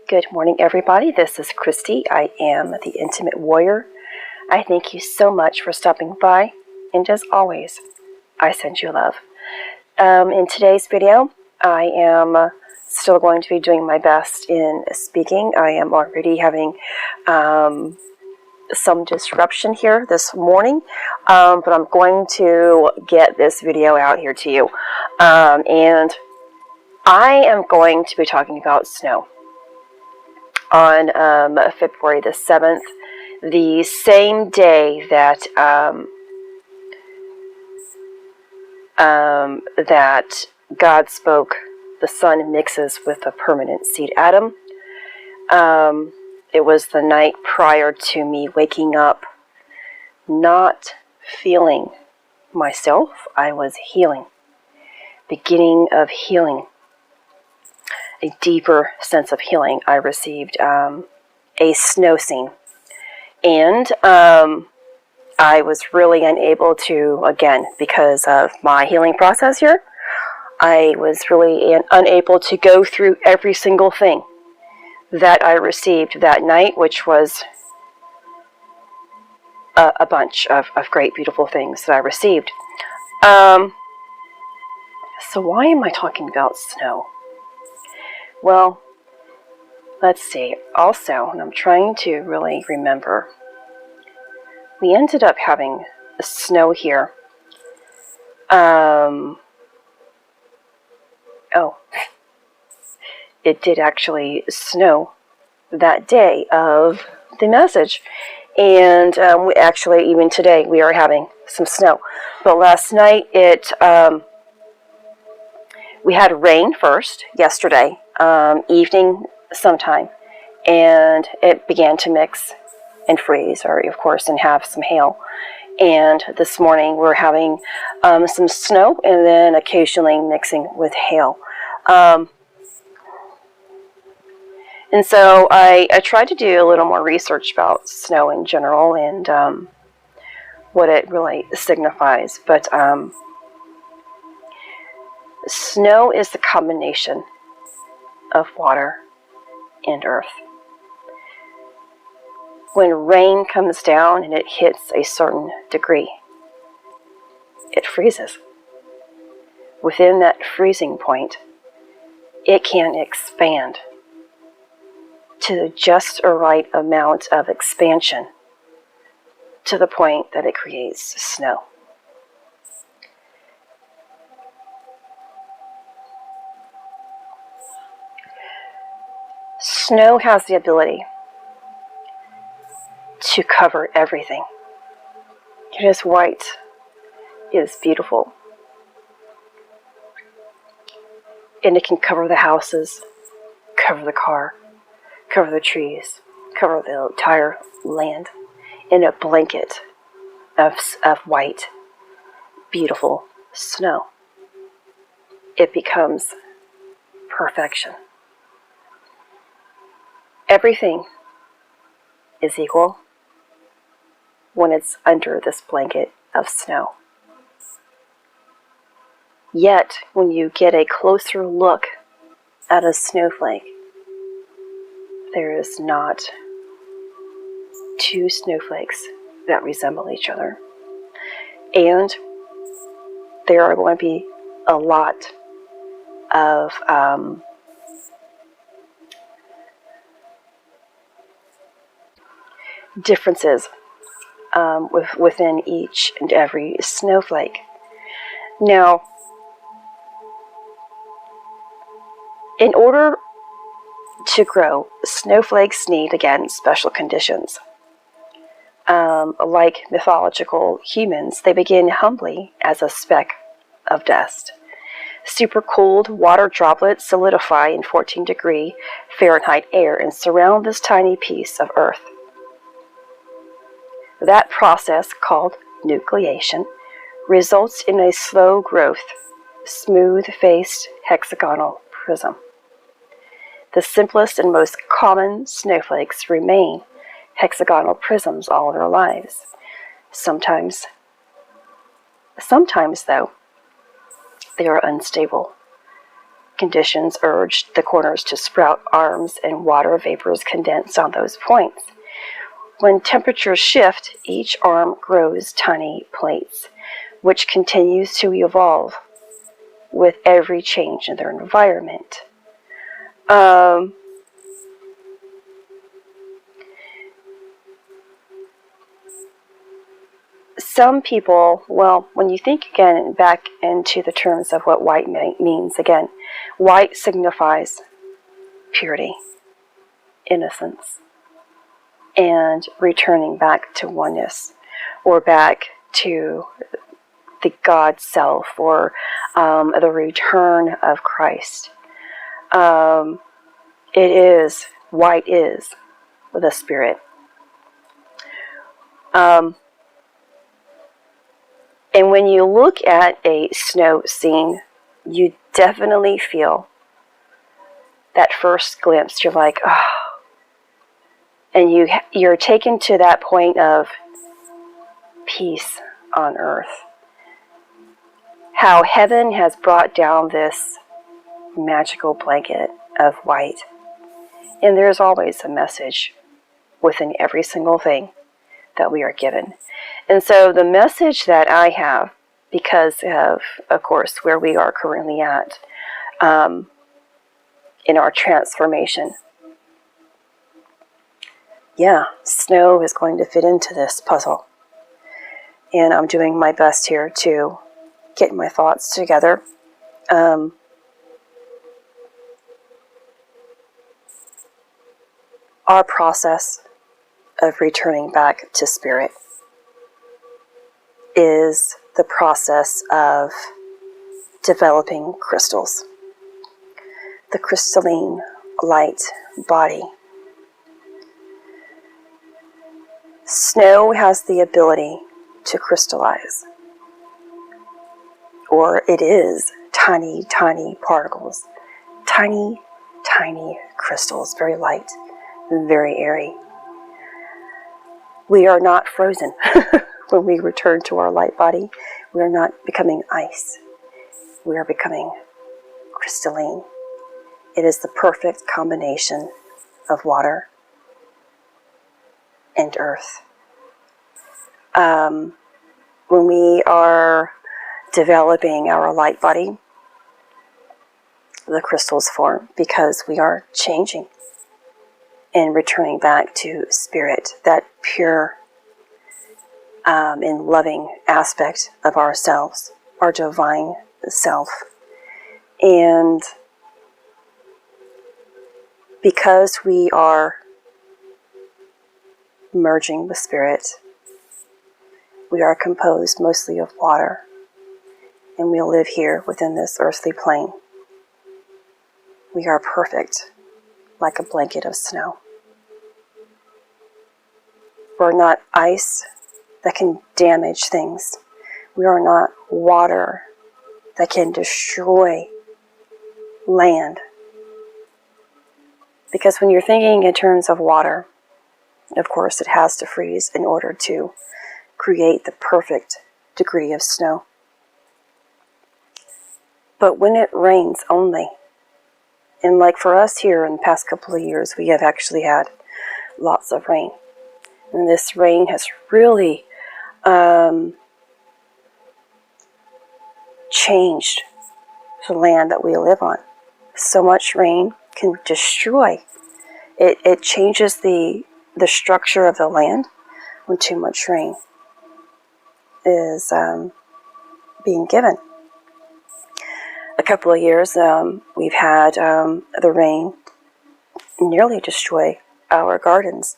Good morning, everybody. This is Christy. I am the Intimate Warrior. I thank you so much for stopping by, and as always, I send you love. In today's video, I am still going to be doing my best in speaking. I am already having some disruption here this morning, but I'm going to get this video out here to you. And I am going to be talking about snow. On February the 7th, the same day that that God spoke, the sun mixes with the permanent seed atom. It was the night prior to me waking up, not feeling myself. I was healing, beginning of healing. A deeper sense of healing. I received a snow scene, and I was really unable to, again, because of my healing process here, I was really unable to go through every single thing that I received that night, which was a bunch of great, beautiful things that I received. So why am I talking about snow? Well, let's see. Also, and I'm trying to really remember, we ended up having snow here. It did actually snow that day of the message. And we actually, even today, we are having some snow. But last night, we had rain first, yesterday, evening sometime, and it began to mix and freeze, or of course, and have some hail. And this morning we're having some snow, and then occasionally mixing with hail. And so I tried to do a little more research about snow in general and what it really signifies. But snow is the combination of water and earth. When rain comes down and it hits a certain degree, it freezes. Within that freezing point, it can expand to just a right amount of expansion to the point that it creates snow. Snow has the ability to cover everything. It is white. It is beautiful. And it can cover the houses, cover the car, cover the trees, cover the entire land in a blanket of white, beautiful snow. It becomes perfection. Everything is equal when it's under this blanket of snow. Yet, when you get a closer look at a snowflake, there is not two snowflakes that resemble each other. And there are going to be a lot of differences within each and every snowflake. Now, in order to grow, snowflakes need, again, special conditions. Like mythological humans, they begin humbly as a speck of dust. Super cooled water droplets solidify in 14-degree Fahrenheit air and surround this tiny piece of earth. That process, called nucleation, results in a slow growth, smooth-faced hexagonal prism. The simplest and most common snowflakes remain hexagonal prisms all their lives. Sometimes though, they are unstable, conditions urged the corners to sprout arms, and water vapors condensed on those points. When temperatures shift, each arm grows tiny plates, which continues to evolve with every change in their environment. Some people, well, when you think again back into the terms of what white means, again, white signifies purity, innocence, and returning back to oneness, or back to the God self, or the return of Christ. White is the spirit. And when you look at a snow scene, you definitely feel that first glimpse. You're like, oh. And you're taken to that point of peace on earth. How heaven has brought down this magical blanket of white. And there's always a message within every single thing that we are given. And so the message that I have, because of course, where we are currently at in our transformation, snow is going to fit into this puzzle. And I'm doing my best here to get my thoughts together. Our process of returning back to spirit is the process of developing crystals, the crystalline light body. Snow has the ability to crystallize, or it is tiny, tiny particles, tiny, tiny crystals, very light, very airy. We are not frozen. When we return to our light body, we are not becoming ice. We are becoming crystalline. It is the perfect combination of water and earth. When we are developing our light body, the crystals form because we are changing and returning back to spirit, that pure and loving aspect of ourselves, our divine self. And because we are merging with spirit, we are composed mostly of water, and we live here within this earthly plane. We are perfect, like a blanket of snow. We're not ice that can damage things. We are not water that can destroy land. Because when you're thinking in terms of water, of course it has to freeze in order to create the perfect degree of snow. But when it rains only, and like for us here in the past couple of years, we have actually had lots of rain. And this rain has really changed the land that we live on. So much rain can destroy. It changes the structure of the land when too much rain is being given. A couple of years we've had the rain nearly destroy our gardens.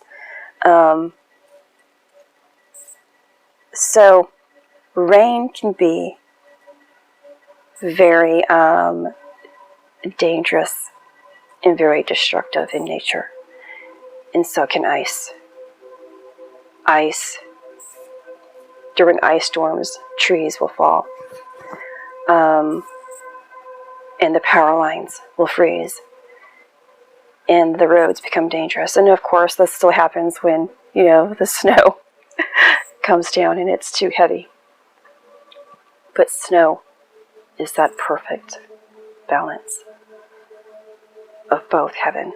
So rain can be very dangerous and very destructive in nature. And so can ice. Ice, during ice storms, trees will fall. And the power lines will freeze. And the roads become dangerous. And of course, this still happens when, the snow comes down and it's too heavy. But snow is that perfect balance. of both heaven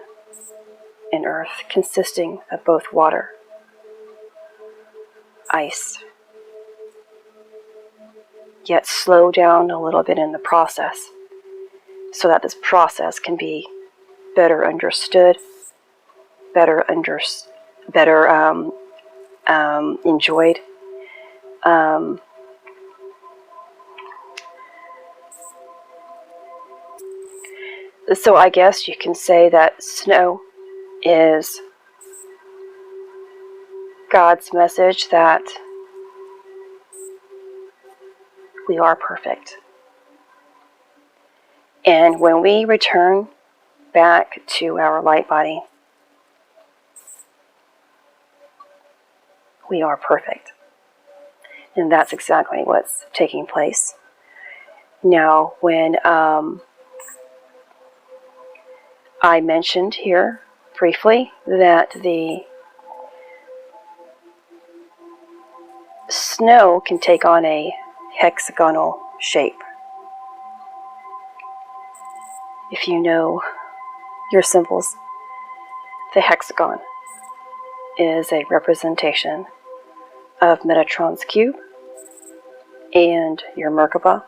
and earth, consisting of both water, ice, yet slow down a little bit in the process so that this process can be better understood, better enjoyed. So I guess you can say that snow is God's message that we are perfect. And when we return back to our light body, we are perfect. And that's exactly what's taking place. Now, when I mentioned here briefly that the snow can take on a hexagonal shape. If you know your symbols, the hexagon is a representation of Metatron's cube and your Merkaba,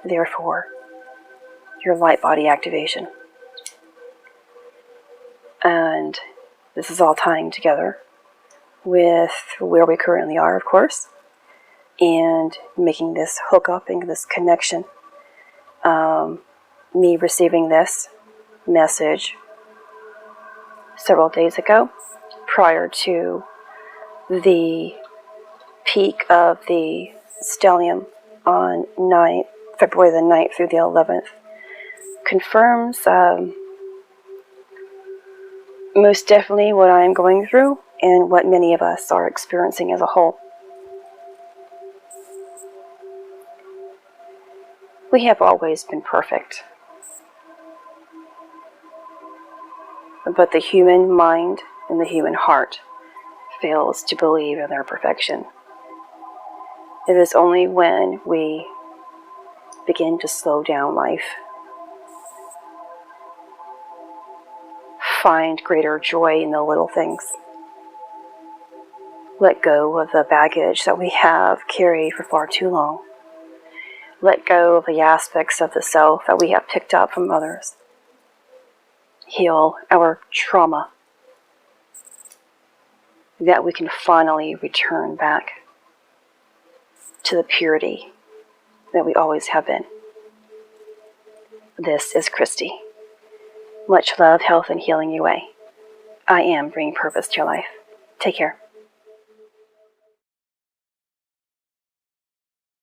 therefore your light body activation. And this is all tying together with where we currently are, of course, and making this hookup and this connection. Me receiving this message several days ago, prior to the peak of the stellium on February the 9th through the 11th, confirms most definitely what I am going through and what many of us are experiencing as a whole. We have always been perfect, but the human mind and the human heart fails to believe in their perfection. It is only when we begin to slow down life, find greater joy in the little things, let go of the baggage that we have carried for far too long, let go of the aspects of the self that we have picked up from others, heal our trauma, that we can finally return back to the purity that we always have been. This is Christy. Much love, health, and healing your way. I am bringing purpose to your life. Take care.